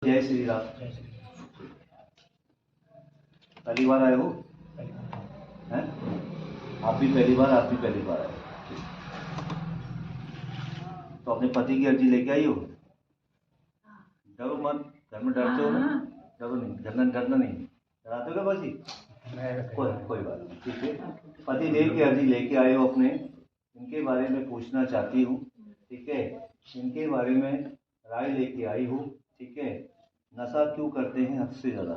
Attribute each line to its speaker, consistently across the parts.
Speaker 1: जय श्री राम। पहली बार आए हो हैं? आप भी पहली बार आए तो अपने पति की अर्जी लेके आई हो। डरो मत, घर में डरते हो ना? डरो नहीं, डरना नहीं। डराते हो क्या बाजी? कोई बात नहीं, ठीक है। पति देव की अर्जी लेके आए हो अपने, इनके बारे में पूछना चाहती हूँ, ठीक है। इनके बारे में राय लेके आई हूँ, ठीक है। नशा क्यों करते हैं हद से ज्यादा?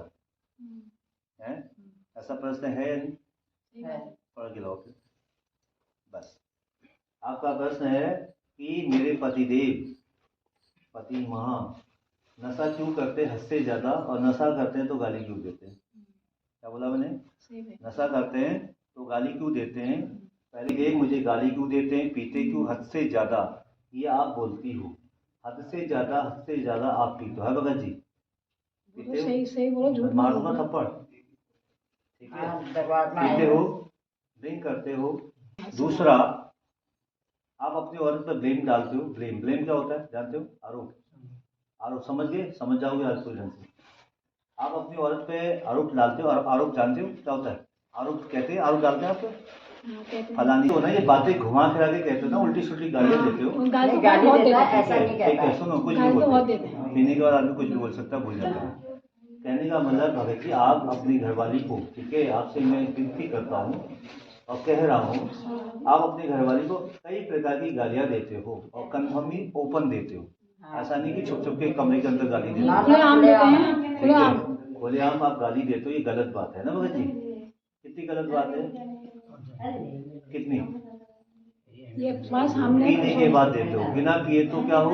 Speaker 1: है ऐसा प्रश्न है या नहीं? पढ़ के लाओ फिर। बस आपका प्रश्न है कि मेरे पति महा नशा क्यों करते हैं हद से ज्यादा, और नशा करते हैं तो गाली क्यों देते हैं? क्या बोला मैंने? नशा करते हैं तो गाली क्यों देते हैं? पहले एक, मुझे गाली क्यों देते हैं, पीते क्यों हद से ज्यादा, ये आप बोलती हो। हद से ज्यादा आप पीते हो, है भगत जी? सही बोलो, झूठ मार दूंगा थप्पड़, ठीक है। पीते हो, ड्रिंक करते हो। दूसरा, आप अपनी औरत पर ब्लेम डालते हो। ब्लेम क्या होता है जानते हो? आरोप समझ गए? समझ जाओगे आज तो ढंग से। आप अपनी औरत पे आरोप डालते हो, और आरोप जानते हो क्या होता है? आरोप कहते हैं, आरोप डालते हैं आप फलानी हो ना, ये बातें घुमा फिरा के कहते हो ना, उल्टी सुल्टी गालियां देते हो। ठीक है, सुनो, कुछ भी बोलते हैं, पीने के बाद आदमी कुछ भी बोल सकता है, भूल जाता है। कहने का मतलब भगत जी, आप अपनी घरवाली को, ठीक है, आपसे मैं विनती करता हूँ और कह रहा हूँ, आप अपनी घरवाली को कई प्रकार की गालियां देते हो और कन्फर्मली ओपन देते हो। ऐसा नहीं कि छुप छुप के कमरे के अंदर गाली देते हो, खुलेआम आप गाली देते हो। ये गलत बात है ना भगत जी? कितनी गलत बात है? कितनी?
Speaker 2: ये बस हमने
Speaker 1: पीने के बाद देते हो, बिना पिए तो क्या हो?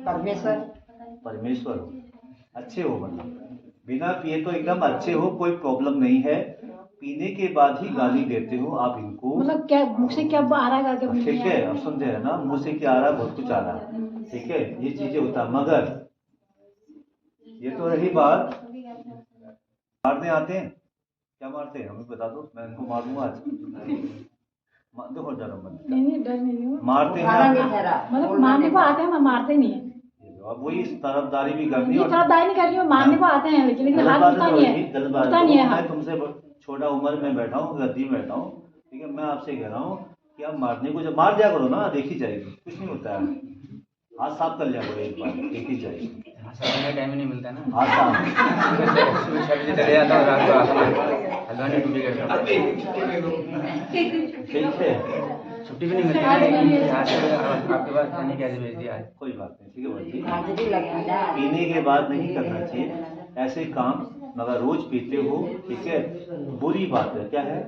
Speaker 1: परमेश्वर हो, अच्छे हो, मतलब बिना पिए तो एकदम अच्छे हो, कोई प्रॉब्लम नहीं है। पीने के बाद ही गाली देते हो आप इनको,
Speaker 2: मतलब क्या मुंह से क्या आ रहा है?
Speaker 1: ठीक है, अब समझे है ना, मुंह से क्या आ रहा है, बहुत कुछ आ रहा है, ठीक है, ये चीजें होता है। मगर ये तो रही बात, मारने आते हैं, क्या मारते हैं हमें बता दो, मैं इनको मार दूंगा आज। देखो डरो मत,
Speaker 2: नहीं डर नहीं हूँ,
Speaker 1: मारते हैं
Speaker 2: मतलब मारने को आते हैं, मैं मारते नहीं है।
Speaker 1: अब वही तरफदारी भी करनी है,
Speaker 2: तरफदारी नहीं कर रही हूँ, मारने को आते हैं, लेकिन हाथ उठता नहीं है, उठता नहीं है।
Speaker 1: मैं तुमसे छोटा उम्र में बैठा हूँ, गद्दी में बैठा हूँ, ठीक है, मैं आपसे कह रहा हूँ कि आप मारने को जब मार दिया करो ना, देखी जाएगी, कुछ नहीं होता है। हाथ साफ कर लिया करो एक बार, देखी जाएगी।
Speaker 3: टाइम नहीं मिलता ना,
Speaker 1: हाथ साफ
Speaker 3: सुबह 6 बजे चले जाता हूँ, रात को आता हूँ, हल्द्वानी ड्यूटी करता हूँ,
Speaker 1: ठीक है,
Speaker 3: छुट्टी भी नहीं मिलती। आपके पास खाने कैसे भेज दिया?
Speaker 1: कोई बात नहीं, ठीक है भाई। पीने के बाद नहीं करना चाहिए ऐसे काम, मगर रोज पीते हो, ठीक है, बुरी बात है। क्या है?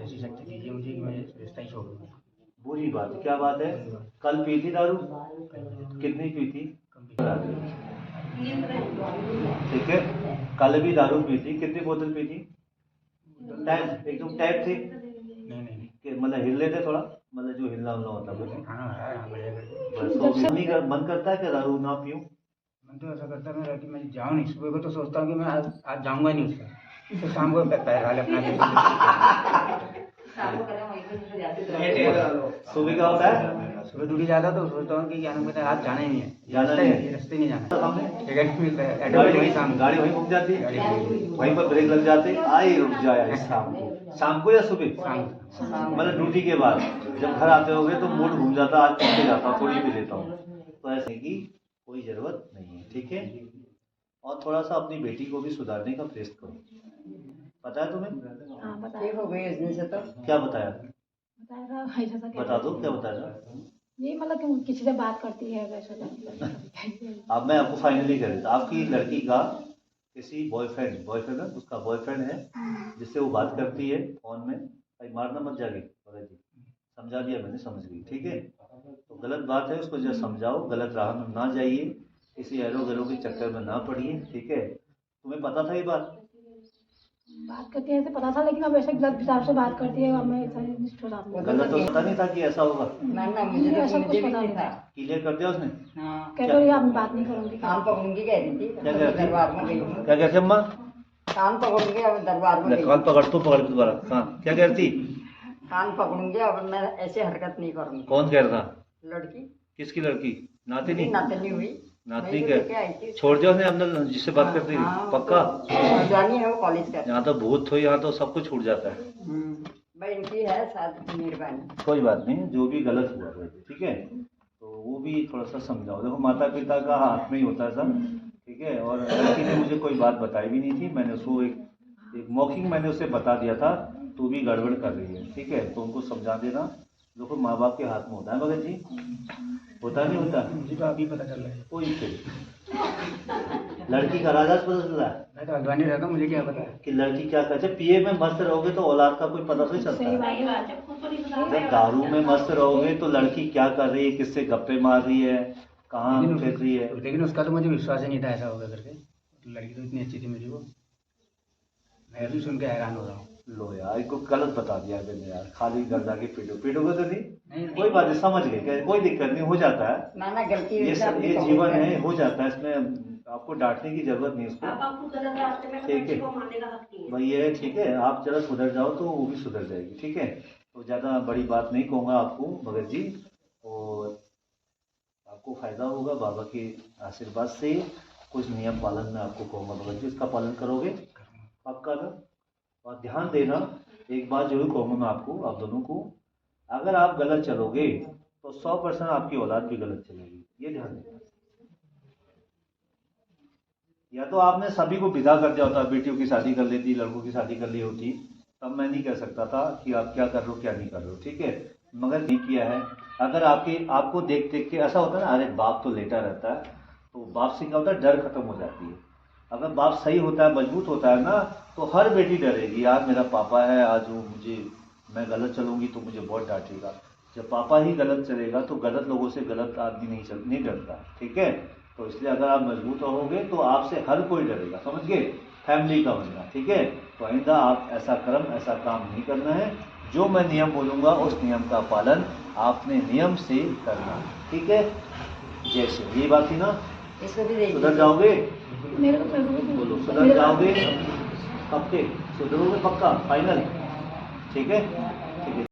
Speaker 3: ऐसी शक्ति दीजिए मुझे कि मैं रिश्ता ही छोड़ दूँ।
Speaker 1: बुरी बात है, क्या बात है? कल पी थी दारू, कितनी पी थी? ठीक है, कल भी दारू पी थी, कितनी बोतल पी थी? टाइप एकदम टाइप थी,
Speaker 3: नहीं,
Speaker 1: मतलब हिल लेते थोड़ा, मतलब जो हिलना उलना होता है मन करता है कि दारू ना पीऊं?
Speaker 3: मन तो ऐसा करता है मेरा कि मैं जाऊँ नहीं, सुबह को तो सोचता हूँ कि मैं आज जाऊँगा नहीं उसका, तो शाम को पैर हाल अपना
Speaker 1: सुबह क्या होता है?
Speaker 3: सुबह ड्यूटी जाता तो सोचता हूँ कि क्या नाम कहता है, आज जाना ही नहीं है, रास्ते नहीं जाना, टिकट नहीं मिलता है,
Speaker 1: गाड़ी वहीं रुक जाती है, वहीं पर ब्रेक लग जाते, आई रुक जाए। शाम को या सुबह? मतलब ड्यूटी के बाद जब घर आते होगे तो मूड घूम जाता, आज पीछे जाता हूँ, थोड़ी पी लेता हूँ, तो ऐसे की कोई जरूरत नहीं है, ठीक है। और थोड़ा सा अपनी बेटी को भी सुधारने का प्रयास करो। पता है तुम्हें? क्या बताया? बता दो, क्या बताया?
Speaker 2: ये मतलब कि किसी से बात करती है वैसे।
Speaker 1: अब मैं आपको फाइनली कह देता, आपकी लड़की का किसी बॉयफ्रेंड है, उसका बॉयफ्रेंड है जिससे वो बात करती है फोन में। भाई मारना मत जाके, भगत जी समझा दिया मैंने, समझ गई, ठीक है। तो गलत बात है, उसको जब समझाओ, गलत राह में ना जाइए, किसी एरो गलो के चक्कर में ना पड़िए, ठीक है। तुम्हें पता था ये बात
Speaker 2: करती है, ऐसे पता था, लेकिन अब ऐसे गलत हिसाब से बात करती है, हमें
Speaker 1: गलत तो पता नहीं था कि ऐसा होगा,
Speaker 2: ऐसा कुछ पता नहीं था।
Speaker 1: क्लियर कर दिया उसने?
Speaker 2: कहते रही आप बात नहीं करूंगी,
Speaker 4: कान पकड़ूंगी कह रही थी,
Speaker 1: क्या कहती?
Speaker 4: दरबार में गई,
Speaker 1: क्या कहती अम्मा?
Speaker 4: कान पकड़ूंगी अब दरबार में गई,
Speaker 1: कान पकड़ दोबारा, हाँ क्या कहती?
Speaker 4: कान पकड़ूंगी अब मैं ऐसे हरकत नहीं करूंगी।
Speaker 1: कौन कह रहा था?
Speaker 4: लड़की,
Speaker 1: किसकी लड़की? नातिनी?
Speaker 4: नातनी हुई,
Speaker 1: नातनी
Speaker 4: मैं तो लेके आई थी।
Speaker 1: छोड़ दिया उसने अंदर जिससे बात करती थी
Speaker 4: हाँ,
Speaker 1: पक्का।
Speaker 4: जानी है वो कॉलेज का।
Speaker 1: यहाँ तो भूत हो, यहाँ तो सब कुछ छूट जाता है।
Speaker 4: भाई इनकी है साथ मेहरबानी।
Speaker 1: कोई बात नहीं, जो भी गलत हुआ है ठीक है, तो वो भी थोड़ा सा समझाओ। देखो माता पिता का हाथ में ही होता है सब, ठीक है। और लड़की ने मुझे कोई बात बताई भी नहीं थी, मैंने उसको एक मौखिक मैंने उसे बता दिया था, तू भी गड़बड़ कर रही है, ठीक है। तो उनको समझा देना। देखो माँ बाप के हाथ में होता है भगत जी, होता नहीं होता?
Speaker 3: मुझे तो अभी पता चल रहा है।
Speaker 1: कोई फिर लड़की का राजा पता चल रहा है
Speaker 3: मैं तो हल्द्वानी रहता हूँ, मुझे क्या पता है।
Speaker 1: कि लड़की क्या करते। पिए में मस्त रहोगे तो औलाद का कोई पता थोड़ी चलता
Speaker 2: सही
Speaker 1: है।
Speaker 2: बात है।
Speaker 1: जब दारू में मस्त रहोगे तो लड़की क्या कर रही है, किससे गप्पे मार रही है, कहाँ फिर रही है।
Speaker 3: लेकिन उसका तो मुझे विश्वास ही नहीं था ऐसा होगा करके। लड़की तो इतनी अच्छी थी मेरी वो, मैं अभी सुन के हैरान हो रहा हूँ।
Speaker 1: लो यार, इसको गलत बता दिया मैंने यार, खाली घर जाके पीटोगे तो नहीं।
Speaker 3: नहीं,
Speaker 1: कोई बात नहीं, समझ गए, कोई दिक्कत नहीं, हो जाता है।
Speaker 4: ना ना गलती
Speaker 1: ये
Speaker 4: अपनी
Speaker 1: जीवन
Speaker 4: कबूल
Speaker 1: है, हो जाता है, इसमें आपको डांटने की जरूरत नहीं उसको, ठीक है भाई। ये ठीक है, आप जरा सुधर जाओ तो वो भी सुधर जाएगी, ठीक है। तो ज़्यादा बड़ी बात नहीं कहूँगा आपको भगत जी, और आपको फायदा होगा बाबा के आशीर्वाद से। कुछ नियम पालन में आपको कहूँगा भगत जी, इसका पालन करोगे पक्का ना। और ध्यान देना, एक बात जरूर कहूँगा मैं आपको, आप दोनों को, अगर आप गलत चलोगे तो 100% आपकी औलाद भी गलत चलेगी, ये ध्यान देना। या तो आपने सभी को विदा कर दिया होता, बेटियों की शादी कर लेती, लड़कों की शादी कर ली होती, तब मैं नहीं कह सकता था कि आप क्या कर रहे हो क्या नहीं कर रहे हो, ठीक है। मगर नहीं किया है। अगर आपको देख देख के ऐसा होता है ना, अरे बाप तो लेटा रहता है, तो बाप से क्या होता है, डर खत्म हो जाती है। अगर बाप सही होता है, मजबूत होता है ना, तो हर बेटी डरेगी, यार मेरा पापा है, आज वो मैं गलत चलूंगी तो मुझे बहुत डांटेगा। जब पापा ही गलत चलेगा तो गलत लोगों से गलत आदमी नहीं डरता, ठीक है। तो इसलिए अगर आप मजबूत रहोगे तो आपसे हर कोई डरेगा, समझ गए, फैमिली का बनना, ठीक है। तो आइंदा आप ऐसा काम नहीं करना है। जो मैं नियम बोलूँगा उस नियम का पालन आपने नियम से करना, ठीक है। जैसे ये बात थी ना,
Speaker 4: इसको भी दे
Speaker 1: सुधर जाओगे,
Speaker 2: मेरे को
Speaker 1: बोलो सुधर जाओगे, पक्के सुधरोगे, पक्का फाइनल, ठीक है।